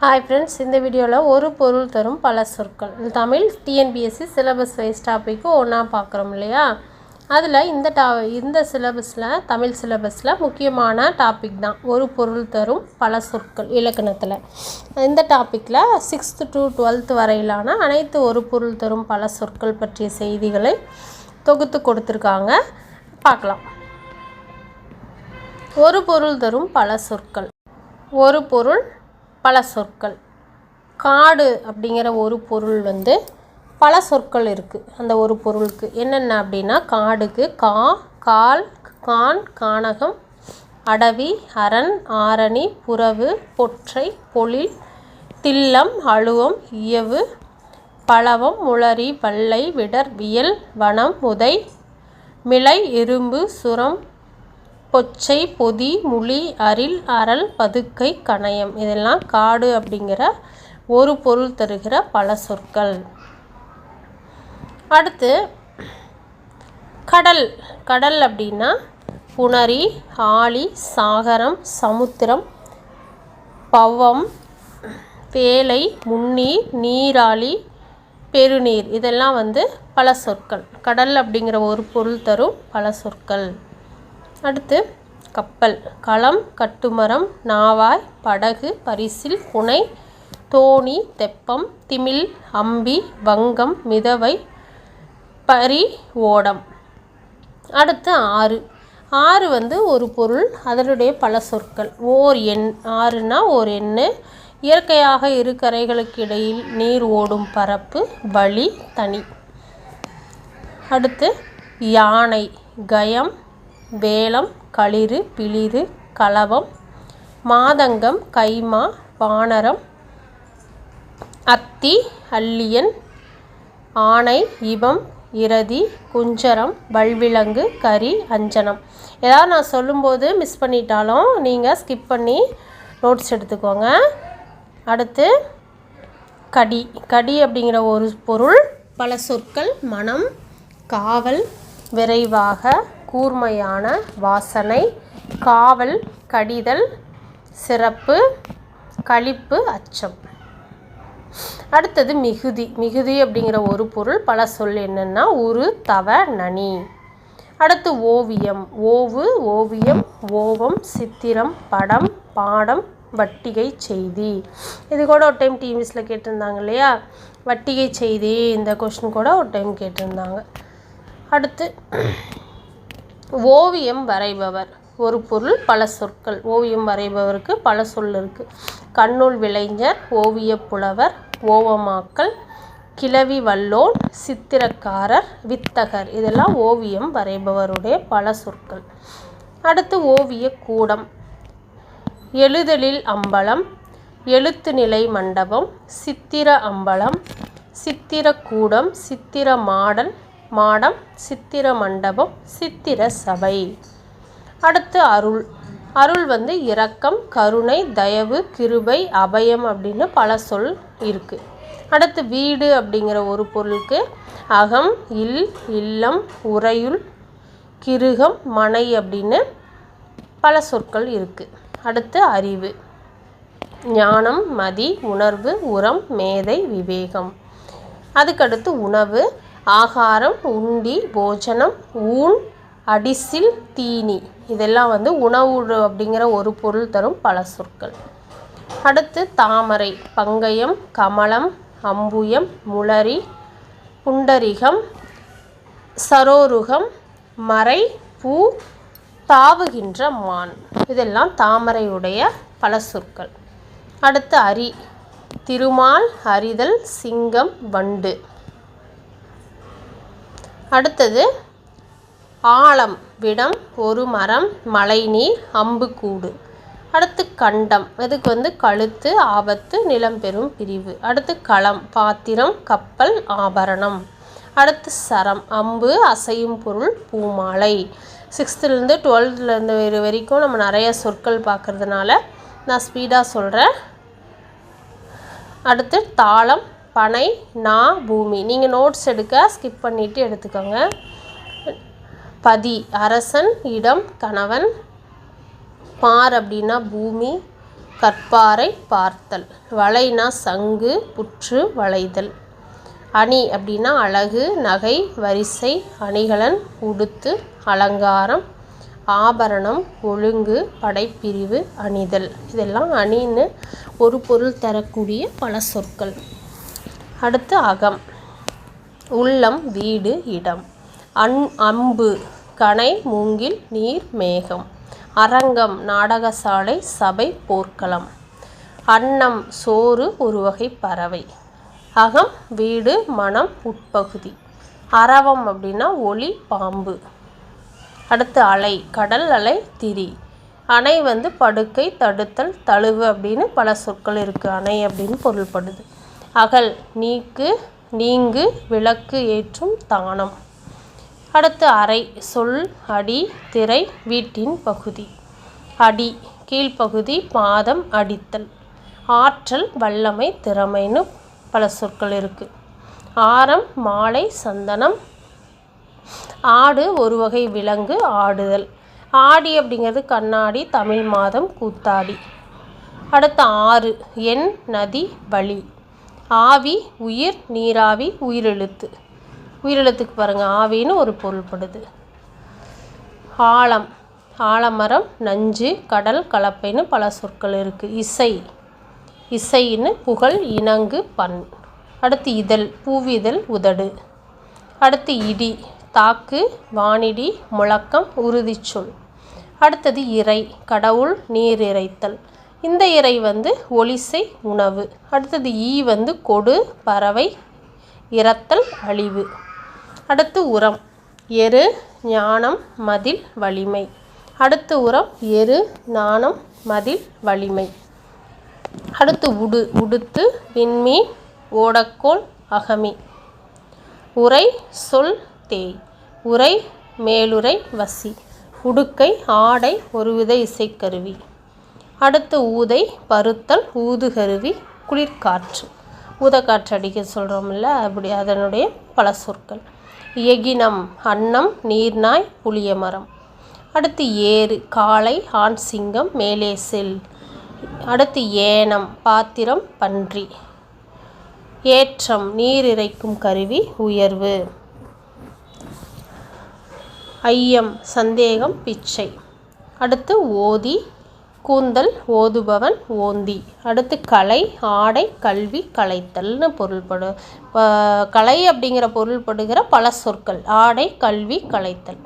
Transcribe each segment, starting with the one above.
Hi friends, இந்த வீடியோவில் ஒரு பொருள் தரும் பல சொற்கள் Tamil TNPSC syllabus wise topic ஒன்றா பார்க்குறோம் இல்லையா. அதில் இந்த சிலபஸில் தமிழ் சிலபஸில் முக்கியமான டாபிக் தான் ஒரு பொருள் தரும் பல சொற்கள் இலக்கணத்தில். இந்த டாப்பிக்கில் 6th to 12th வரையிலான அனைத்து ஒரு பொருள் தரும் பல சொற்கள் பற்றிய செய்திகளை தொகுத்து கொடுத்துருக்காங்க, பார்க்கலாம். ஒரு பொருள் தரும் பல சொற்கள். ஒரு பொருள் பல சொற்கள். காடு அப்படிங்கிற ஒரு பொருள் பல சொற்கள் இருக்குது. அந்த ஒரு பொருளுக்கு என்னென்ன அப்படின்னா, காடுக்கு கா, கால், கான், கானகம், அடவி, அரண், ஆரணி, புறவு, பொற்றை, பொழில், தில்லம், அழுவம், இயவு, பலவம், முளரி, வல்லை, விடர், வியல், வனம், உதை, மிளை, இரும்பு, சுரம், பொச்சை, பொதி, முளி, அரில், அரல், பதுக்கை, கணயம். இதெல்லாம் காடு அப்படிங்கிற ஒரு பொருள் தருகிற பல சொற்கள். அடுத்து கடல். கடல் அப்படின்னா புணரி, ஆழி, சாகரம், சமுத்திரம், பவம், வேலை, முன்னீர், நீராழி, பெருநீர். இதெல்லாம் பல சொற்கள். கடல் அப்படிங்கிற ஒரு பொருள் தரும் பல சொற்கள். அடுத்து கப்பல். களம், கட்டுமரம், நாவாய், படகு, பரிசில், புனை, தோணி, தெப்பம், திமில், அம்பி, வங்கம், மிதவை, பரி, ஓடம். அடுத்து ஆறு. ஆறு ஒரு பொருள், அதனுடைய பல சொற்கள். ஓர் எண். ஆறுனா ஒரு எண்ணு. இயற்கையாக இரு கரைகளுக்கு இடையில் நீர் ஓடும் பரப்பு, வழி, தனி. அடுத்து யானை. கயம், வேலம், களிறு, பிளிறு, களவம், மாதங்கம், கைமா, வானரம், அத்தி, அல்லியன், ஆனை, இபம், இரதி, குஞ்சரம், வல்விலங்கு, கரி, அஞ்சனம். ஏதாவது நான் சொல்லும்போது மிஸ் பண்ணிட்டாலும் நீங்கள் ஸ்கிப் பண்ணி நோட்ஸ் எடுத்துக்கோங்க. அடுத்து கடி. கடி அப்படிங்கிற ஒரு பொருள் பல சொற்கள். மனம், காவல், விரைவாக, கூர்மையான, வாசனை, காவல், கடிதல், சிறப்பு, களிப்பு, அச்சம். அடுத்தது மிகுதி. மிகுதி அப்படிங்கிற ஒரு பொருள் பல சொல் என்னென்னா உரு, தவ, நனி. அடுத்து ஓவியம். ஓவு, ஓவியம், ஓவம், சித்திரம், படம், பாடம், வட்டிகை, செய்தி. இது கூட ஒரு டைம் டிவிஸில் கேட்டிருந்தாங்க இல்லையா, வட்டிகை செய்தி. இந்த கொஸ்டின் கூட ஒரு டைம் கேட்டிருந்தாங்க. அடுத்து ஓவியம் வரைபவர். ஒரு பொருள் பல சொற்கள். ஓவியம் வரைபவருக்கு பல சொல் இருக்குது. கண்ணுள் விளைஞர், ஓவியப் புலவர், ஓவமாக்கல், கிளவி வல்லோன், சித்திரக்காரர், வித்தகர். இதெல்லாம் ஓவியம் வரைபவருடைய பல சொற்கள். அடுத்து ஓவிய கூடம். எழுதலில் அம்பலம், எழுத்து நிலை மண்டபம், சித்திர அம்பலம், சித்திரக்கூடம், சித்திர மாடம், சித்திர மண்டபம், சித்திர சபை. அடுத்து அருள். அருள் இரக்கம், கருணை, தயவு, கிருபை, அபயம் அப்படின்னு பல சொல் இருக்குது. அடுத்து வீடு அப்படிங்கிற ஒரு பொருளுக்கு அகம், இல், இல்லம், உறையுள், கிருகம், மனை அப்படின்னு பல சொற்கள் இருக்குது. அடுத்து அறிவு. ஞானம், மதி, உணர்வு, உரம், மேதை, விவேகம். அதுக்கடுத்து உணவு. ஆகாரம், உண்டி, போஜனம், ஊன், அடிசில், தீனி. இதெல்லாம் உணவு அப்படிங்கிற ஒரு பொருள் தரும் பல சொற்கள். அடுத்து தாமரை. பங்கயம், கமலம், அம்புயம், முளரி, புண்டரிகம், சரோருகம், மறை, பூ, தாவுகின்ற மான். இதெல்லாம் தாமரையுடைய பல சொற்கள். அடுத்து அரி. திருமால், அறிதல், சிங்கம், வண்டு. அடுத்தது ஆழம். விடம், ஒரு மரம், மழைநீர், அம்புக்கூடு. அடுத்து கண்டம். இதுக்கு கழுத்து, ஆபத்து, நிலம் பெறும் பிரிவு. அடுத்து களம். பாத்திரம், கப்பல், ஆபரணம். அடுத்து சரம். அம்பு, அசையும் பொருள், பூமாலை. 6th 12th வரைக்கும் நம்ம நிறைய சொற்கள் பார்க்குறதுனால நான் ஸ்பீடாக சொல்கிறேன். அடுத்து தாளம், பனை, நா, பூமி. நீங்கள் நோட்ஸ் எடுக்க ஸ்கிப் பண்ணிவிட்டு எடுத்துக்கோங்க. பதி. அரசன், இடம், கணவன். பார் அப்படின்னா பூமி. கற்பாரை பார்த்தல். வளைனா சங்கு புற்று வளைதல். அணி அப்படின்னா அழகு, நகை, வரிசை, அணிகலன், உடுத்து, அலங்காரம், ஆபரணம், ஒழுங்கு, படைப்பிரிவு, அணிதல். இதெல்லாம் அணின்னு ஒரு பொருள் தரக்கூடிய பல சொற்கள். அடுத்து அகம். உள்ளம், வீடு, இடம். அம்பு, கணை, மூங்கில், நீர், மேகம். அரங்கம், நாடகசாலை, சபை, போர்க்களம். அன்னம், சோறு, ஒரு வகை பறவை. அகம், வீடு, மனம், உட்பகுதி. அரவம் அப்படின்னா ஒளி, பாம்பு. அடுத்து அலை. கடல் அலை, திரி. அணை படுக்கை, தடுத்தல், தழுவு அப்படின்னு பல சொற்கள் இருக்குது. அணை அப்படின்னு பொருள்படுது. அகல், நீக்கு, நீங்கு, விளக்கு ஏற்றும், தானம். அடுத்து அறை. சொல், அடி, திரை, வீட்டின் பகுதி. அடி, கீழ்ப்பகுதி, பாதம், அடித்தல். ஆற்றல், வல்லமை, திறமைன்னு பல சொற்கள் இருக்குது. ஆரம், மாலை, சந்தனம். ஆடு, ஒரு வகை விலங்கு, ஆடுதல். ஆடி அப்படிங்கிறது கண்ணாடி, தமிழ் மாதம், கூத்தாடி. அடுத்து ஆறு. எண், நதி, வழி. ஆவி, உயிர், நீராவி, உயிரெழுத்து. உயிரெழுத்துக்கு பாருங்கள், ஆவின்னு ஒரு பொருள்படுது. ஆழம், ஆலமரம், நஞ்சு, கடல், கலப்பைன்னு பல சொற்கள் இருக்குது. இசை, இசைன்னு புகழ், இணங்கு, பண். அடுத்து இதழ், பூவிதழ், உதடு. அடுத்து இடி, தாக்கு, வானிடி, முழக்கம், உறுதிச்சொல். அடுத்தது இறை, கடவுள், நீர் இறைத்தல். இந்த இறை ஒலிசை, உணவு. அடுத்தது ஈ கொடு, பறவை, இறத்தல், அழிவு. அடுத்து உரம். எரு, ஞானம், மதில், வலிமை. அடுத்து உரம். எரு, ஞானம், மதில், வலிமை. அடுத்து உடு, உடுத்து, விண்மீன், ஓடக்கோல், அகமி. உரை, சொல், தேய். உரை, மேலுரை, வசி. உடுக்கை, ஆடை, ஒருவித இசைக்கருவி. அடுத்து ஊதை, பருத்தல், ஊதுகருவி, குளிர்காற்று. ஊதக்காற்று அடிக்க சொல்கிறோம்ல, அப்படி அதனுடைய பல சொற்கள். எகினம், அன்னம், நீர்நாய், புளிய மரம். அடுத்து ஏறு, காளை, ஆண் சிங்கம், மேலே செல். அடுத்து ஏனம், பாத்திரம், பன்றி. ஏற்றம், நீர் இறைக்கும் கருவி, உயர்வு. ஐயம், சந்தேகம், பிச்சை. அடுத்து ஓதி, கூந்தல், ஓதுபவன், ஓந்தி. அடுத்து கலை, ஆடை, கல்வி, கலைத்தல்னு பொருள்படும். கலை அப்படிங்கிற பொருள்படுகிற பல சொற்கள். ஆடை, கல்வி, கலைத்தல்.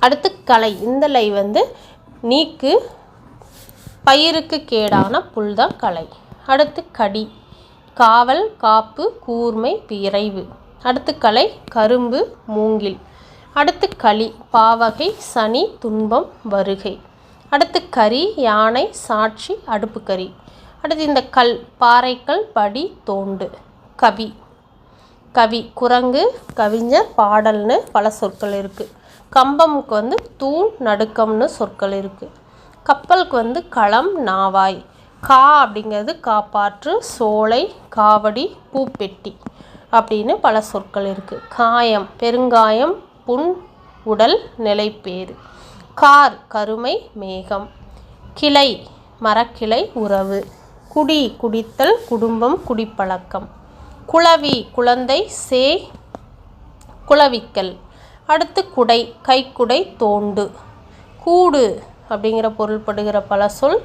அடுத்து கலை. இந்த லை நீக்கு, பயிருக்கு கேடான புல் தான் கலை. அடுத்து கடி, காவல், காப்பு, கூர்மை, விரைவு. அடுத்து கலை, கரும்பு, மூங்கில். அடுத்து களி, பாவகை, சனி, துன்பம், வருகை. அடுத்து கரி, யானை, சாட்சி, அடுப்புக்கறி. அடுத்து இந்த கல், பாறைக்கல், படி, தோண்டு. கவி, கவி, குரங்கு, கவிஞர், பாடல்னு பல சொற்கள் இருக்குது. கம்பமுக்கு தூண், நடுக்கம்னு சொற்கள் இருக்குது. கப்பலுக்கு களம், நாவாய். கா அப்படிங்கிறது காப்பாற்று, சோலை, காவடி, பூப்பெட்டி அப்படின்னு பல சொற்கள் இருக்குது. காயம், பெருங்காயம், புண், உடல், நிலைப்பேறு. கார், கருமை, மேகம். கிளை, மரக்கிளை, உறவு. குடி, குடித்தல், குடும்பம், குடிப்பழக்கம். குளவி, குழந்தை, சேய், குளவிக்கல். அடுத்து குடை, கைக்குடை, தோண்டு. கூடு அப்படிங்கிற பொருள்படுகிற பல சொல்.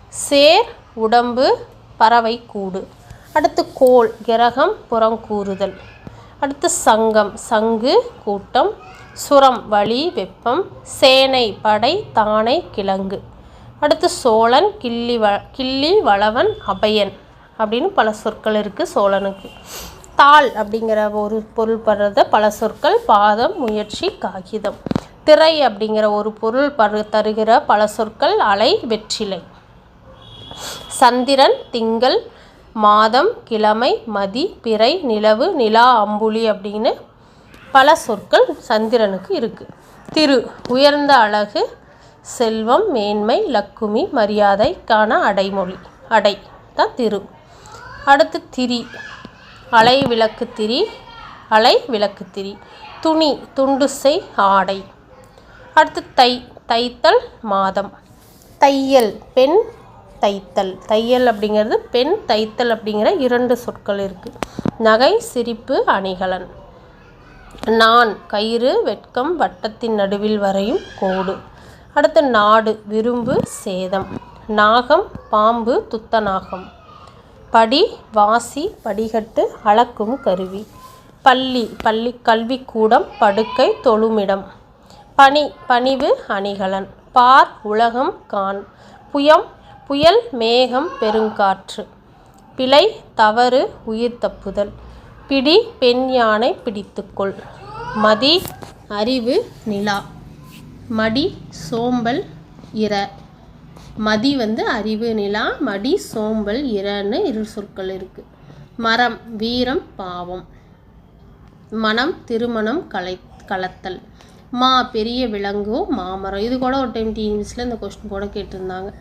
சேர், உடம்பு, பறவை கூடு. அடுத்து கோல், கிரகம், புறங்கூறுதல். அடுத்து சங்கம், சங்கு, கூட்டம். சுரம், வலி, வெப்பம். சேனை, படை, தானை, கிழங்கு. அடுத்து சோழன், கிள்ளி, வளவன், அபயன் அப்படின்னு பல சொற்கள் இருக்குது சோழனுக்கு. தாள் அப்படிங்கிற ஒரு பொருள்படுறத பல சொற்கள். பாதம், முயற்சி, காகிதம். திரை அப்படிங்கிற ஒரு பொருள் தருகிற பல சொற்கள். அலை, வெற்றிலை. சந்திரன், திங்கள், மாதம், கிழமை, மதி, பிறை, நிலவு, நிலா, அம்புலி அப்படின்னு பல சொற்கள் சந்திரனுக்கு இருக்குது. திரு, உயர்ந்த அழகு, செல்வம், மேன்மை, லக்குமி, மரியாதைக்கான அடைமொழி. அடை தான் திரு. அடுத்து திரி, அலை விளக்கு திரி, அலை விளக்கு திரி. துணி, துண்டுசை, ஆடை. அடுத்து தை, தைத்தல், மாதம். தையல், பெண், தைத்தல். தையல் அப்படிங்கிறது பெண், தைத்தல் அப்படிங்கிற 2 சொற்கள் இருக்குது. நகை, சிரிப்பு, அணிகலன். நான் கயிறு, வெட்கம், வட்டத்தின் நடுவில் வரையும் கோடு. அடுத்து நாடு, விரும்பு, சேதம். நாகம், பாம்பு, துத்தநாகம். படி, வாசி, படிகட்டு, அளக்கும் கருவி. பள்ளி, பள்ளி கல்விக்கூடம், படுக்கை, தொழுமிடம். பனி, பணிவு, அணிகலன். பார், உலகம், கான். புயல், மேகம், பெருங்காற்று. பிழை, தவறு, உயிர் தப்புதல். பிடி, பெண் யானை, பிடித்துக்கொள். மதி, அறிவு, நிலா. மடி, சோம்பல், இர. மதி அறிவு, நிலா. மடி, சோம்பல், இரன்னு 2 சொற்கள் இருக்குது. மரம், வீரம், பாவம். மனம், திருமணம், கலத்தல். மா, பெரிய விலங்கோ, மாமரம். இது கூட ஒரு டைம் டிஎன்பிஎஸ்சியில் இந்த கொஸ்டின் கூட கேட்டிருந்தாங்க.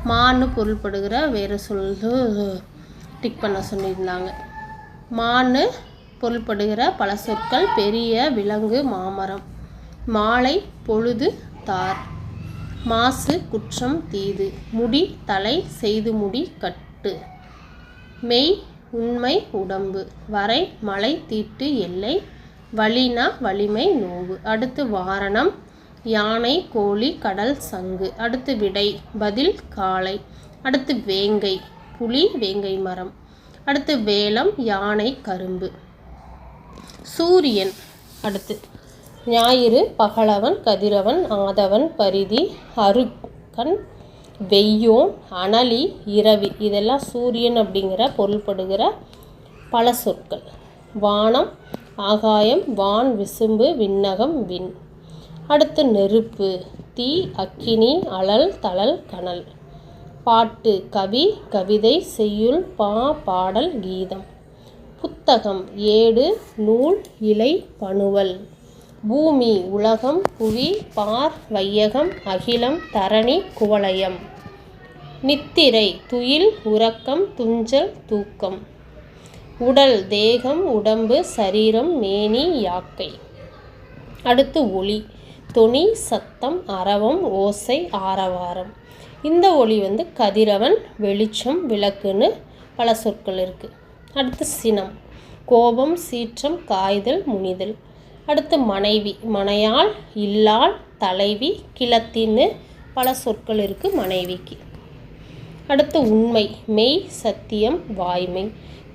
மான்னு பொருள்படுகிற வேறு சொல்லு டிக் பண்ண சொல்லியிருந்தாங்க. மான்னு பொருள்படுகிற பல சொற்கள்: பெரிய, விலங்கு, மாமரம். மாலை, பொழுது, தார். மாசு, குற்றம், தீது. முடி, தலை, செய்து முடி, கட்டு. மெய், உண்மை, உடம்பு. வரை, மலை, தீட்டு, எல்லை. வலினா, வலிமை, நோவு. அடுத்து வாரணம், யானை, கோழி, கடல், சங்கு. அடுத்து விடை, பதில், காளை. அடுத்து வேங்கை, புலி, வேங்கை மரம். அடுத்து வேலம், யானை, கரும்பு. சூரியன். அடுத்து ஞாயிறு, பகலவன், கதிரவன், ஆதவன், பரிதி, அருக்கன், வெய்யோன், அனலி, இரவி. இதெல்லாம் சூரியன் அப்படிங்கிற பொருள்படுகிற பல சொற்கள். வானம், ஆகாயம், வான், விசும்பு, விண்ணகம், விண். அடுத்து நெருப்பு, தீ, அக்கினி, அழல், தழல், கனல். பாட்டு, கவி, கவிதை, செய்யுள், பாடல், கீதம். புத்தகம், ஏடு, நூல், இலை, பனுவல். பூமி, உலகம், புவி, பார், வையகம், அகிலம், தரணி, குவலயம். நித்திரை, துயில், உறக்கம், துஞ்சல், தூக்கம். உடல், தேகம், உடம்பு, சரீரம், மேனி, யாக்கை. அடுத்து ஒலி, தொனி, சத்தம், அரவம், ஓசை, ஆரவாரம். இந்த ஒலி கதிரவன், வெளிச்சம், விளக்குன்னு பல சொற்கள் இருக்குது. அடுத்து சினம், கோபம், சீற்றம், காய்தல், முனிதல். அடுத்து மனைவி, மனையாள், இல்லாள், தலைவி, கிளத்தின்னு பல சொற்கள் இருக்குது மனைவிக்கு. அடுத்து உண்மை, மெய், சத்தியம், வாய்மை.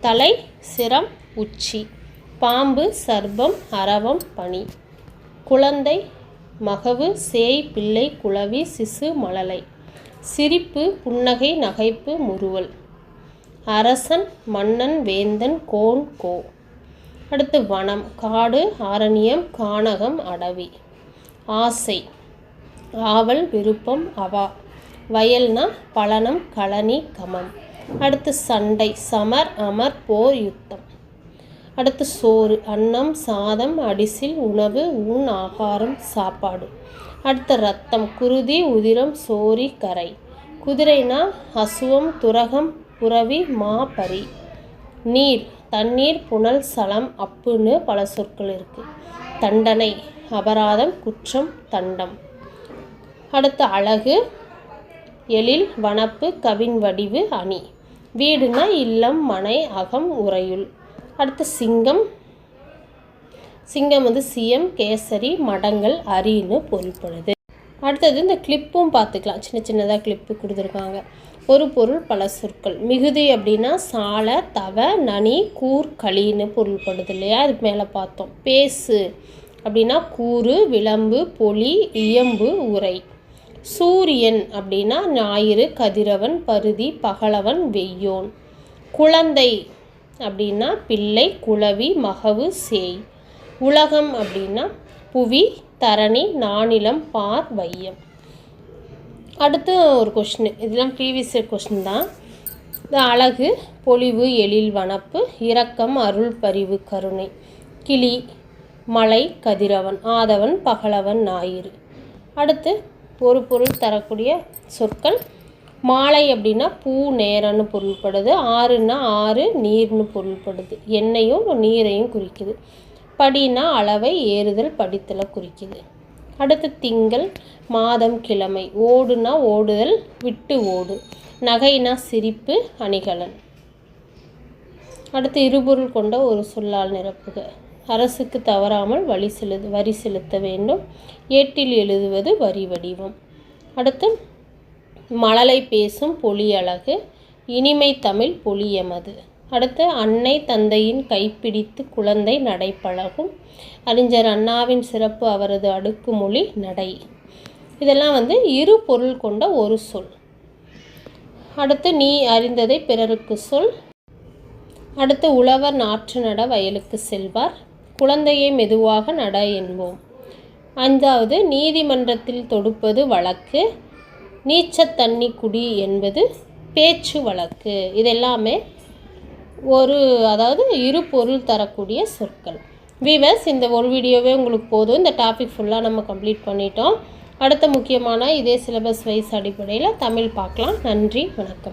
தலை, சிரம், உச்சி. பாம்பு, சர்ப்பம், அரவம், பனி. குழந்தை, மகவு, சேய், பிள்ளை, குளவி, சிசு, மழலை. சிரிப்பு, புன்னகை, நகைப்பு, முறுவல். அரசன், மன்னன், வேந்தன், கோன், கோ. அடுத்து வனம், காடு, ஆரண்யம், கானகம், அடவி. ஆசை, ஆவல், விருப்பம், அவா. வயல்னா பலனம், களனி, கமம். அடுத்து சண்டை, சமர், அமர், போர், யுத்தம். அடுத்து சோறு, அன்னம், சாதம், அடிசில், உணவு, ஊன், ஆகாரம், சாப்பாடு. அடுத்து ரத்தம், குருதி, உதிரம், சோரி, கரை. குதிரைனா அசுவம், துரகம், புரவி, மாபரி. நீர், தண்ணீர், புனல், சலம், அப்புன்னு பல சொற்கள் இருக்குது. தண்டனை, அபராதம், குற்றம், தண்டம். அடுத்து அழகு, எழில், வனப்பு, கவின் வடிவு, அணி. வீடுனா இல்லம், மனை, அகம், உறையுள். அடுத்து சிங்கம், சிங்கம் சியம், கேசரி, மடங்கள், அரின்னு பொருள்படுது. அடுத்தது இந்த கிளிப்பும் பார்த்துக்கலாம். சின்ன சின்னதாக கிளிப்பு கொடுத்துருக்காங்க. ஒரு பொருள் பல சொற்கள். மிகுதி அப்படின்னா சால, தவ, நனி, கூர், களின்னு பொருள்படுது இல்லையா? அதுக்கு மேலே பார்த்தோம். பேசு அப்படின்னா கூறு, விளம்பு, பொலி, இயம்பு, உரை. சூரியன் அப்படின்னா ஞாயிறு, கதிரவன், பருதி, பகலவன், வெய்யோன். குழந்தை அப்படின்னா பிள்ளை, குளவி, மகவு, சேய். உலகம் அப்படின்னா புவி, தரணி, நானிலம், பார், வையம். அடுத்து ஒரு கொஸ்டின், இதெல்லாம் ப்ரீவியஸ் இயர் கொஸ்டின் தான். இந்த அழகு, பொலிவு, எழில், வனப்பு. இரக்கம், அருள், பரிவு, கருணை. கிளி, மலை, கதிரவன். ஆதவன், பகலவன், ஞாயிறு. அடுத்து ஒரு பொருள் தரக்கூடிய சொற்கள். மாலை அப்படின்னா பூ, நேரம்னு பொருள்படுது. ஆறுன்னா ஆறு, நீர்னு பொருள்படுது. எண்ணெயும் நீரையும் குறிக்குது. படினா அளவை, ஏறுதல், படித்தலை குறிக்குது. அடுத்து திங்கள், மாதம், கிழமை. ஓடுனா ஓடுதல், விட்டு ஓடு. நகைனா சிரிப்பு, அணிகலன். அடுத்து இருபொருள் கொண்ட ஒரு சொல்லால் நிரப்புக. அரசுக்கு தவறாமல் வரி செலுத்த வேண்டும். ஏட்டில் எழுதுவது வரி வடிவம். அடுத்து மழலை பேசும் பொலி அழகு, இனிமை தமிழ் பொலியமது. அடுத்து அன்னை தந்தையின் கைப்பிடித்து குழந்தை நடைப்பழகும். அறிஞர் அண்ணாவின் சிறப்பு அவரது அடுக்குமொழி நடை. இதெல்லாம் இரு பொருள் கொண்ட ஒரு சொல். அடுத்து நீ அறிந்ததை பிறருக்கு சொல். அடுத்து உழவர் நாற்று நட வயலுக்கு செல்வார். குழந்தையை மெதுவாக நட என்போம். 5வது நீதிமன்றத்தில் தொடுப்பது வழக்கு. நீச்சத் தண்ணி குடி என்பது பேச்சு வழக்கு. இதெல்லாமே இரு பொருள் தரக்கூடிய சொற்கள். வீவர்ஸ், இந்த ஒரு வீடியோவே உங்களுக்கு போதும். இந்த டாபிக் ஃபுல்லாக நம்ம கம்ப்ளீட் பண்ணிட்டோம். அடுத்த முக்கியமான இதே சிலபஸ் வைஸ் அடிப்படையில் தமிழ் பார்க்கலாம். நன்றி, வணக்கம்.